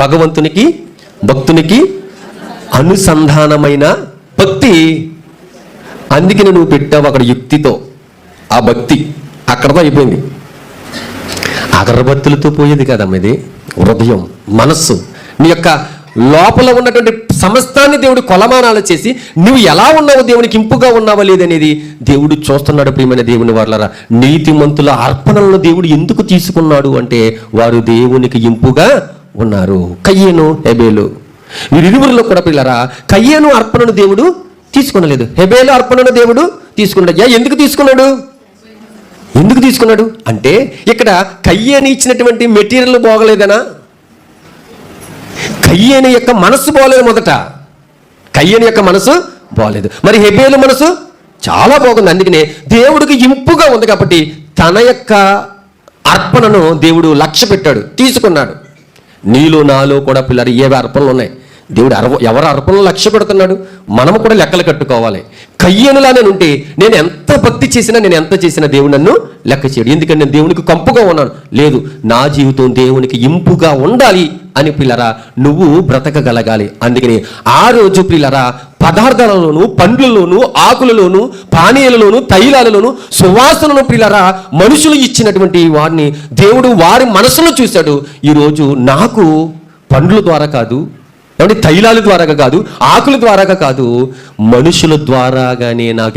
భగవంతునికి భక్తునికి అనుసంధానమైన భక్తి. అందుకని నువ్వు పెట్టావు అక్కడ యుక్తితో. ఆ భక్తి అక్కడతో అయిపోయింది. అగరబత్తులతో పోయేది కదమ్మ ఇది. హృదయం, మనస్సు, నీ యొక్క లోపల ఉన్నటువంటి సమస్తాన్ని దేవుడు కొలమానాలు చేసి నువ్వు ఎలా ఉన్నావు, దేవునికి ఇంపుగా ఉన్నావా లేదనేది దేవుడు చూస్తున్నాడు. ప్రియమైన దేవుని వాళ్ళరా, నీతిమంతుల అర్పణలను దేవుడు ఎందుకు తీసుకున్నాడు అంటే వారు దేవునికి ఇంపుగా ఉన్నారు. కయ్యేను, హెబేలు, వీరిరువురిలో కూడా పిల్లరా కయ్యేను అర్పణను దేవుడు తీసుకునలేదు, హెబేలు అర్పణను దేవుడు తీసుకున్నాడు. ఎందుకు తీసుకున్నాడు? ఎందుకు తీసుకున్నాడు అంటే ఇక్కడ కయ్యేని ఇచ్చినటువంటి మెటీరియల్ బాగలేదనా? కయ్యేని యొక్క మనస్సు బాగలేదు. మొదట కయ్యేని యొక్క మనసు బాగలేదు, మరి హెబేలు మనసు చాలా బాగుంది. అందుకనే దేవుడికి ఇంపుగా ఉంది కాబట్టి తన యొక్క అర్పణను దేవుడు లక్ష్య పెట్టాడు, తీసుకున్నాడు. నీలో నాలో కూడా పిల్లలు ఏవే అర్పణలు ఉన్నాయి. దేవుడు ఎవరు అర్పణలు లక్ష్య పెడుతున్నాడు? మనము కూడా లెక్కలు కట్టుకోవాలి. కయ్యేనులానే ఉంటే నేను ఎంత భక్తి చేసినా, నేను ఎంత చేసినా దేవుడు నన్ను లెక్క చేయడు. ఎందుకంటే నేను దేవునికి కంపుగా ఉన్నాను. లేదు, నా జీవితం దేవునికి ఇంపుగా ఉండాలి అని పిల్లరా నువ్వు బ్రతకగలగాలి. అందుకని ఆ రోజు పిల్లరా పదార్థాలలోను, పండ్లలోను, ఆకులలోను, పానీయాలలోను, తైలాలలోను, సువాసనను పిల్లరా మనుషులు ఇచ్చినటువంటి వారిని దేవుడు వారి మనసులో చూశాడు. ఈరోజు నాకు పండ్ల ద్వారా కాదు, తైలాల ద్వారా కాదు, ఆకుల ద్వారా కాదు, మనుషుల ద్వారాగానే నాకు